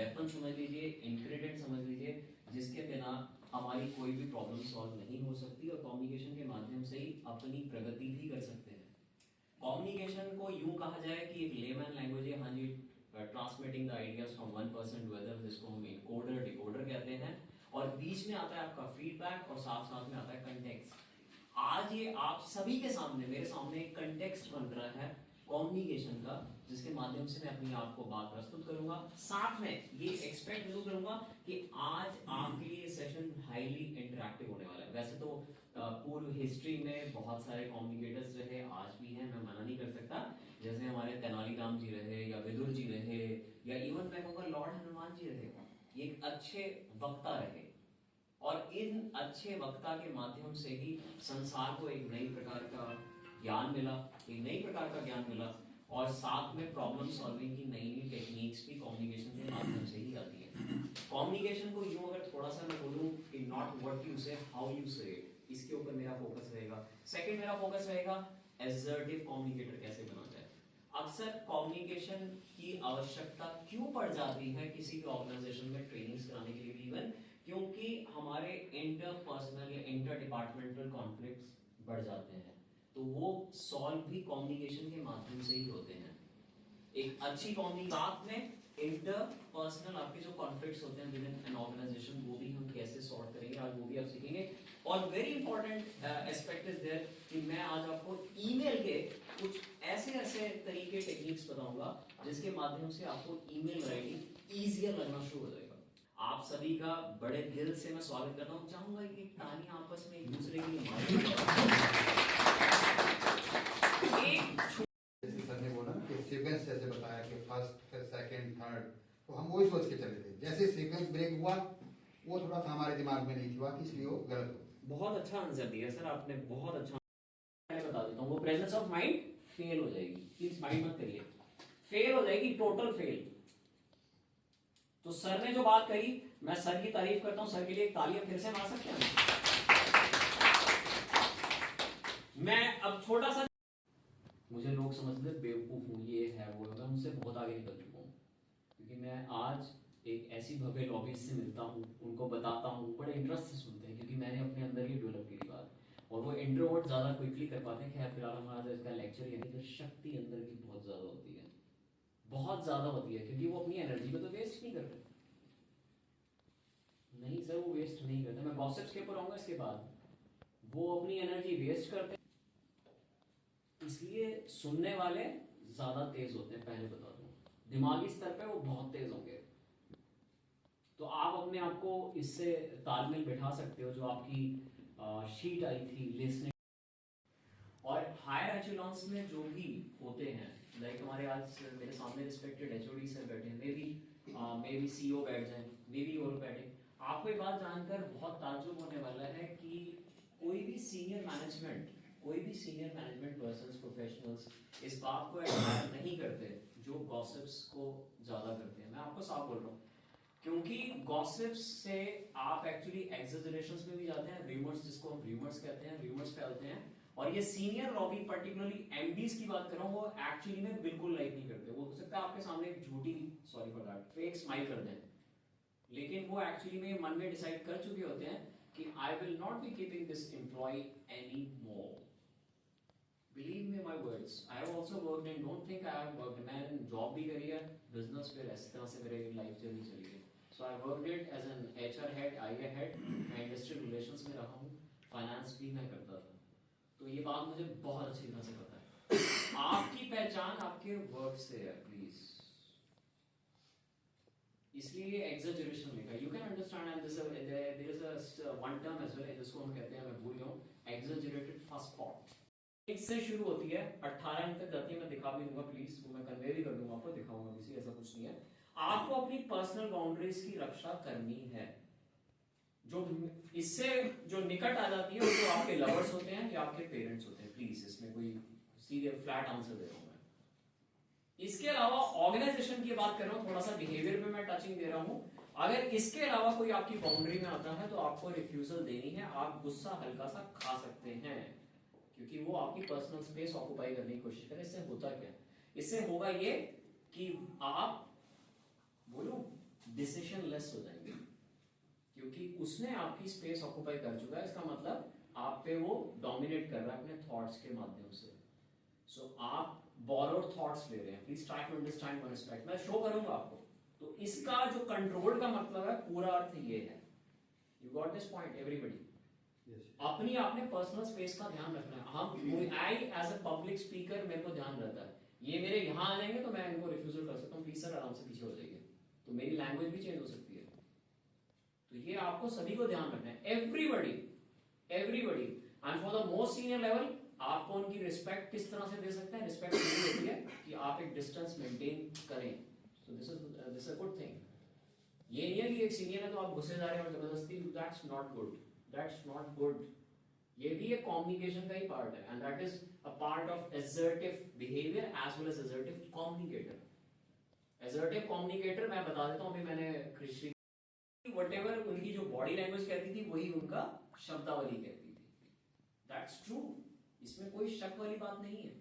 Weapon समझ लीजिए, ingredient समझ लीजिए, जिसके बिना हमारी कोई भी प्रॉब्लम सॉल्व नहीं हो सकती और कम्युनिकेशन के माध्यम से ही अपनी प्रगति भी कर सकते हैं। कम्युनिकेशन को यूं कहा जाए कि एक लेमैन लैंग्वेज है, हाँ जी, transmitting the ideas from one person to other, जिसको हम एनकोडर डिकोडर कहते हैं, और बीच में आता है आपका फीडबैक और साथ साथ में आता है कंटेक्स्ट। आज ये आप सभी के सामने, मेरे सामने एक कंटेक्स्ट बन रहा है कम्युनिकेशन का, जिसके माध्यम से मैं अपनी आपको बात प्रस्तुत करूंगा। साथ में ये एक्सपेक्ट जरूर करूंगा कि आज आपके लिए सेशन हाईली इंटरैक्टिव होने वाला है। वैसे तो पूर्व हिस्ट्री में बहुत सारे कम्युनिकेटर्स रहे, आज भी हैं, मैं मना नहीं कर सकता, जैसे हमारे तेनालीराम जी रहे या विदुर जी रहे या इवन मैं कहूँगा लॉर्ड हनुमान जी रहे, ये एक अच्छे वक्ता रहे और इन अच्छे वक्ता के माध्यम से ही संसार को एक नई प्रकार का ज्ञान मिला, एक नई प्रकार का ज्ञान मिला, और साथ में प्रॉब्लम सॉल्विंग की नई नई टेक्निक्स भी कम्युनिकेशन के माध्यम से ही आती है। कम्युनिकेशन को यूं अगर थोड़ा सा मैं बोलूं कि नॉट व्हाट यू से, हाउ यू से इट, इसके ऊपर मेरा फोकस रहेगा। सेकंड मेरा फोकस रहेगा एसर्टिव कम्युनिकेटर कैसे बना जाए। अक्सर कम्युनिकेशन की आवश्यकता क्यों पड़ जाती है किसी भी ऑर्गेनाइजेशन में ट्रेनिंग्स कराने के लिए भी, इवन क्योंकि हमारे इंटरपर्सनल या इंटर डिपार्टमेंटल कॉन्फ्लिक्ट्स बढ़ जाते हैं, तो वो सॉल्व भी कम्युनिकेशन के माध्यम से ही होते हैं। एक अच्छी कम्युनिकेशन साथ में इंटरपर्सनल आपके जो कॉन्फ्लिक्ट्स होते हैं विद इन एन ऑर्गेनाइजेशन, वो भी हम कैसे सॉर्ट करेंगे, आज वो भी आप सीखेंगे। और very important aspect is there कि मैं आज आपको ईमेल के कुछ ऐसे ऐसे तरीके, टेक्निक्स बताऊंगा जिसके माध्यम से आपको ईमेल राइटिंग ईजियर लगना शुरू हो जाएगा। आप सभी का बड़े दिल से मैं स्वागत करता हूं, चाहूंगा कि तालियां आपस में एक दूसरे की जैसे सर ने बोला कि सीक्वेंस जैसे बताया कि फर्स्ट, फिर सेकंड, थर्ड, तो हम वही सोच के चले थे। जैसे सीक्वेंस ब्रेक हुआ वो थोड़ा सा हमारे दिमाग में नहीं हुआ, इसलिए वो गलत हो। बहुत अच्छा आंसर दिया सर आपने, बहुत अच्छा। मैं बता देता हूँ, वो प्रेजेंस ऑफ माइंड फेल हो जाएगी, प्लीज माइंड मत करिए, फेल हो जाएगी, टोटल फेल। तो सर ने जो बात कही, मैं सर की तारीफ करता हूं, सर के लिए एक तालियां फिर से मार सकते हैं। मैं अब छोटा सा, मुझे लोग समझते बेवकूफ हूं, ये है वो है, मैं उनसे बहुत आगे निकल चुका हूं, क्योंकि मैं आज एक ऐसी भव्य लॉबी से मिलता हूं, उनको बताता हूं, बड़े इंटरेस्ट से सुनते हैं, क्योंकि मैंने अपने अंदर ये डेवलप की बात, और वो इंट्रोवर्ट ज्यादा क्विकली कर पाते हैं। खैर फिलहाल हमारा जो इसका लेक्चर है, तो शक्ति अंदर की बहुत ज्यादा होती है, बहुत ज्यादा होती है, क्योंकि वो अपनी एनर्जी को तो वेस्ट नहीं कर रहे। नहीं सर, वो वेस्ट नहीं करते, मैं गॉसिप्स के ऊपर आऊंगा इसके बाद। वो अपनी एनर्जी वेस्ट करते, इसलिए सुनने वाले ज्यादा तेज होते हैं, पहले बता दूं, दिमागी स्तर पे वो बहुत तेज होंगे। तो आप अपने आप को इससे तालमेल बिठा सकते हो, जो आपकी शीट आई थी लिसनिंग, और हायर एचेलॉन्स में जो भी होते हैं, लाइक हमारे आज मेरे सामने रिस्पेक्टेड एचओडी सर बैठे हैं, मे बी सीईओ बैठ जाए, मे बी और बैठे। आपको ये बात जानकर बहुत ताज्जुब होने वाला है कि कोई भी सीनियर मैनेजमेंट पर्सन्स, प्रोफेशनल्स इस बात को एडमायर नहीं करते जो गॉसिप्स को ज्यादा करते हैं। मैं आपको साफ बोल रहा हूँ, क्योंकि गॉसिप्स से आप एक्चुअली एक्सेजरेशंस में भी जाते हैं, र्यूमर्स, जिसको हम र्यूमर्स कहते हैं, र्यूमर्स फैलते हैं। और ये सीनियर लॉबी, पर्टिकुलरली एमडीज की बात कर रहा हूं, वो एक्चुअली में बिल्कुल लाइक नहीं करते। वो हो सकता है आपके सामने एक झूठी, sorry for that, fake smile कर दें, लेकिन वो एक्चुअली में मन में डिसाइड कर चुके होते हैं कि I will not be keeping this employ any more. Believe me my words, I have also worked and don't think I have worked, मैंने जॉब भी करी है, बिजनेस पे इस तरह से मेरी लाइफ जर्नी चली है। So I worked it as an HR head, IA head, मैं इंडस्ट्रियल रिलेशंस में रहा हूं, फाइनेंस भी मैं करता था, तो ये बात मुझे बहुत अच्छी तरह से पता है। आपकी पहचान आपके वर्ड से है, प्लीज, इसलिए एग्जैजरेशन लिखा, you can understand, and there is a one term as well, जिसको हम कहते हैं, मैं भूल गया हूं, एग्जैजरेटेड फर्स्ट थॉट। इससे शुरू होती है, 18 अंक तक जाती है, मैं दिखा भी दूंगा, प्लीज, वो मैं कन्वे भी कर दूंगा आपको, दिखाऊंगा, किसी ऐसा कुछ नहीं है। आपको अपनी पर्सनल बाउंड्रीज की रक्षा करनी है। जो इससे जो निकट आ जाती है, वो तो आपके लवर्स होते हैं या आपके पेरेंट्स होते हैं, प्लीज, इसमें कोई सीधे फ्लैट आंसर दे रहा हूं मैं। इसके अलावा ऑर्गेनाइजेशन की बात कर रहा हूं, थोड़ा सा बिहेवियर पे मैं टचिंग दे रहा हूं। अगर इसके अलावा कोई आपकी बाउंड्री में आता है, तो आपको रिफ्यूजल देनी है, आप गुस्सा हल्का सा खा सकते हैं, क्योंकि वो आपकी पर्सनल स्पेस ऑक्युपाई करने की कोशिश करे। इससे होता क्या, इससे होगा ये कि आप बोलो डिसीजन लेस हो जाएंगे, क्योंकि उसने आपकी स्पेस ऑक्युपाई कर चुका है। इसका मतलब आप पे वो डोमिनेट कर रहा है अपने थॉट्स के माध्यम से। सो आप बोरोड थॉट्स ले रहे हैं। Please try to understand one aspect, मैं शो करूंगा आपको। तो इसका जो कंट्रोल का मतलब है, पूरा अर्थ ये है। You got this point everybody? अपनी आपने पर्सनल स्पेस का ध्यान रखना है। हम I as a public speaker मेरे को ध्यान रहता है, ये मेरे यहाँ आ जाएंगे तो मैं इनको रिफ्यूजल कर सकता हूँ, प्लीज सर आराम से पीछे हो जाइए, तो मेरी लैंग्वेज भी चेंज हो सकती है। तो ये आपको सभी को ध्यान रखना है, everybody everybody. And for the most senior level आपको उनकी रिस्पेक्ट किस तरह से दे सकते हैं? रिस्पेक्ट ये होती है कि आप एक डिस्टेंस मेंटेन करें। So this a good thing. ये नहीं है कि एक सीनियर है तो आप घुसे जा रहे हैं और जबरदस्ती, that's not good, that's not good. ये भी एक कम्युनिकेशन का ही पार्ट है, and that is a part of assertive behavior as well as assertive communicator। assertive communicator मैं बता देता हूँ, अभी मैंने कृषि whatever उनकी जो बॉडी लैंग्वेज कहती थी वही उनका शब्दावली कहती थी। दैट्स ट्रू, इसमें कोई शक वाली बात नहीं है।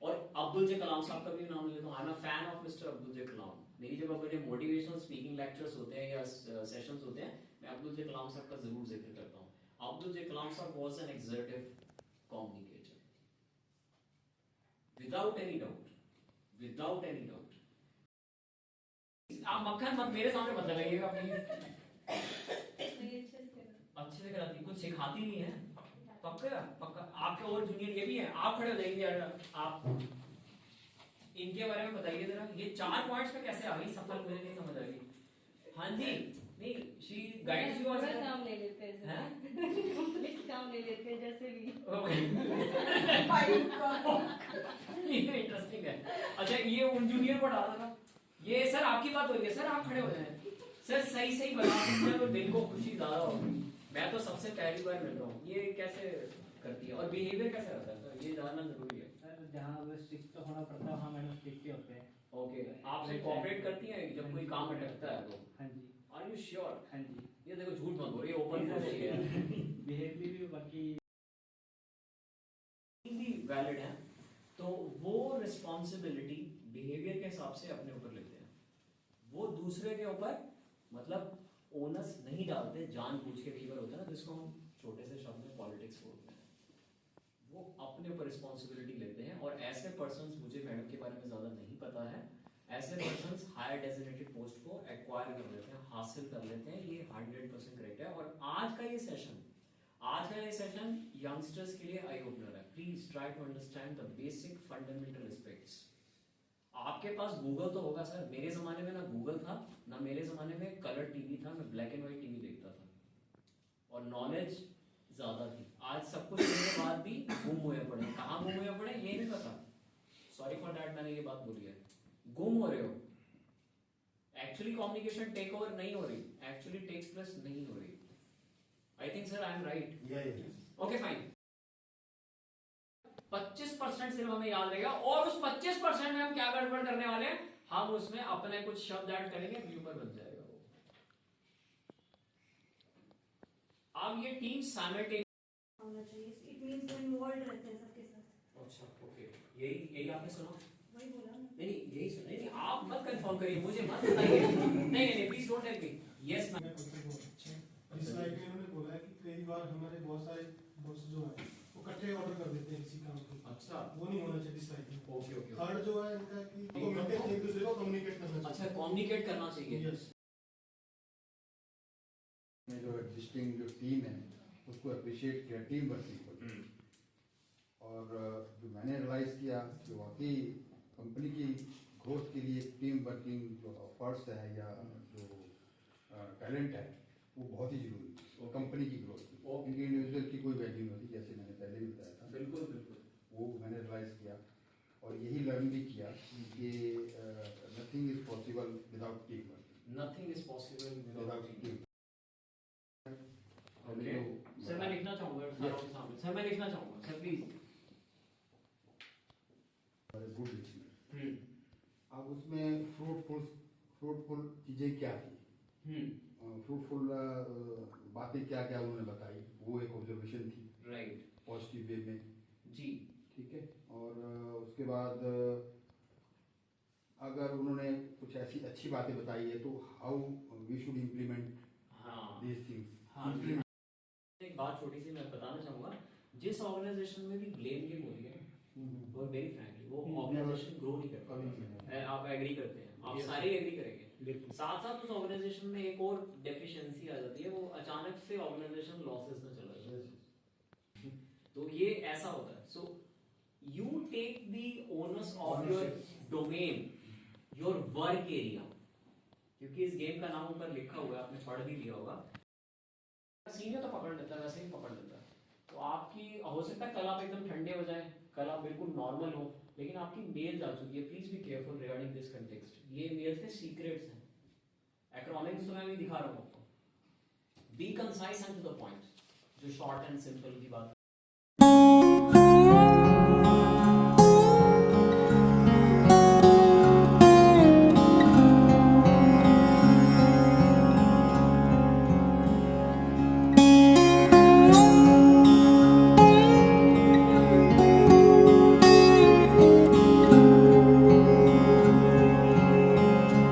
और अब्दुल जे कलाम साहब का भी नाम लेता हूँ, I am a fan of mister Abdul J Kalam. मेरी जब अपने मोटिवेशनल स्पीकिंग लेक्चर्स होते हैं या सेशंस होते हैं, मैं अब्दुल जे कलाम साहब का जरूर जिक्र करता हूँ। Abdul J. Kalam sir was an assertive communicator, without any doubt, without any doubt। आप मक्खन मत मेरे सामने मत लगाइएगा प्लीज। अच्छे से कराती, कुछ सिखाती नहीं है। पक्का पक्का आपके और जूनियर ये भी है, आप खड़े हो जाइए यार। आप इनके बारे में बताइए जरा, ये 4 पॉइंट्स में कैसे आ गई सफल, मुझे नहीं समझ आ गई। हाँ जी, नहीं शी गाइड्स यू और काम ले लेते हैं, कंप्लीट काम ले लेते हैं जैसे भी। ये इंटरेस्टिंग है। अच्छा ये उन जूनियर को डाला था, ये सर आपकी बात हो रही है, सर आप खड़े हो जाएं, सर सही सही बता सकते हैं तो दिल को खुशी ज्यादा होगी। मैं तो सबसे पहली बार मिल रहा हूँ, ये कैसे करती है और बिहेवियर कैसे रहता है सर, ये जानना जरूरी है। सर जहाँ स्ट्रिक्ट तो होना पड़ता है वहाँ मैडम स्ट्रिक्ट ही होते हैं। ओके, आपसे कोऑपरेट करती हैं जब कोई काम अटकता है तो? हाँ जी। Are you sure? हाँ जी। ये देखो झूठ मत बोलिए, ओपन बोलिए यार। बिहेवियर भी बाकी भी वैलिड है, तो वो रिस्पॉन्सिबिलिटी बिहेवियर के हिसाब से अपने ऊपर लेते हैं। वो दूसरे के ऊपर मतलब ओनस नहीं डालते, जानबूझ के कई बार होता है ना, जिसको हम छोटे से शब्द में पॉलिटिक्स बोलते हैं। वो अपने ऊपर रिस्पॉन्सिबिलिटी लेते हैं, और ऐसे पर्सन्स, मुझे मैडम के बारे में ज़्यादा नहीं पता है, ऐसे पर्सन्स हायर डेजिग्नेटेड पोस्ट को एक्वायर कर लेते हैं, हासिल कर लेते हैं। ये 100% करेक्ट है। और आज का ये सेशन यंगस्टर्स के लिए आई ओपनर है। Please try to understand the basic fundamental aspects. आपके पास गूगल तो होगा सर, मेरे ज़माने में ना गूगल था, ना मेरे ज़माने में कलर टीवी था, मैं ब्लैक एंड व्हाइट टीवी देखता था, और नॉलेज ज़्यादा थी। आज सब कुछ होने के बाद भी गुम हुए पड़े। कहाँ गुम हुए पड़े ये नहीं पता, सॉरी फॉर दैट, मैंने ये बात बोली है। गुम हो रहे हो। एक्चुअली कम्युनिकेशन टेक ओवर नहीं हो रही, एक्चुअली टेक्स प्लेस नहीं हो रही। I think sir I am right. Okay fine. 25% सिर्फ हमें याद रहेगा, और उस 25% में हम क्या गड़बड़ करने वाले हैं, हम उसमें अपने कुछ शब्द ऐड करेंगे, व्यूपर बन जाएगा वो। अब ये टीम साइमल्टेनियस होना चाहिए, इट मींस वो इन्वॉल्व रहते हैं सबके साथ। अच्छा ओके, यही आपने सुना? वही बोला ना। नहीं यही सुना। नहीं आप मत कंफर्म करिए, मुझे मत बताइए। नहीं please don't tell me. Yes ma'am. जिस लाइक में उन्होंने बोला है कि कई बार हमारे बहुत सारे बॉस जो है वो इकट्ठे ऑर्डर कर देते हैं किसी काम को। अच्छा, वो नहीं होना चाहिए इस लाइक में। ओके थर्ड जो है इनका कि एक दूसरे को कम्युनिकेट करना चाहिए। अच्छा, कम्युनिकेट करना चाहिए। यस। में जो एग्जिस्टिंग जो टीम है उसको अप्रिशिएट किया, टीम वर्किंग को। और जो मैंने रियलाइज किया कि वाकई कंपनी की ग्रोथ के लिए टीम वर्किंग जो एफर्ट्स है या जो टैलेंट है वो बहुत ही जरूरी है कंपनी की ग्रोथ में। क्योंकि इंडिविजुअल की कोई वैल्यू नहीं होती, जैसे मैंने पहले भी बताया था। बिल्कुल बिल्कुल, वो मैंने रियलाइज किया और यही लर्न भी किया कि nothing is possible without team work. Nothing is possible without team. Okay sir मैं लिखना चाहूंगा सारों के सामने, सर मैं लिखना चाहूंगा सर प्लीज। Good listener. अब उसमें फ्रूटफुल चीजें क्या थी, फ्रूटफुल बातें क्या क्या उन्होंने बताई, वो एक ऑब्जर्वेशन थी। राइट। पॉजिटिव वे में जी। ठीक है। और उसके बाद अगर उन्होंने कुछ ऐसे अच्छी अच्छी बातें बताई है, तो हाउ वी शुड इम्प्लीमेंट हाँ दीज थिंग्स। हाँ एक बात छोटी सी मैं बताना चाहूंगा, जिस ऑर्गेनाइजेशन में भी ब्लेम गेम होती है और वेरी फ्रैंकली वो ऑर्गेनाइजेशन ग्रो नहीं करता। आप एग्री करते हैं, आप सारे एग्री करेंगे। साथ साथ उस ऑर्गेनाइजेशन में एक और डेफिशिएंसी आ जाती है, वो अचानक से ऑर्गेनाइजेशन लॉसेस में चला जाता है। तो ये ऐसा होता है। So you take the owners of your domain, your work area, क्योंकि इस गेम का नाम ऊपर लिखा हुआ है, आपने पढ़ भी लिया होगा। सीनियर तो पकड़ लेता है, वैसे ही पकड़ लेता है। तो आपकी हो सकता है कल आप एकदम ठंडे हो जाए, कल आप बिल्कुल नॉर्मल हो, लेकिन आपकी मेल आ चुकी है, please be careful regarding this context. ये मेल्स के सीक्रेट्स हैं, एक्रोनिम्स तो मैं भी दिखा रहा हूँ आपको। Be concise and to the point, जो शॉर्ट एंड सिंपल की बात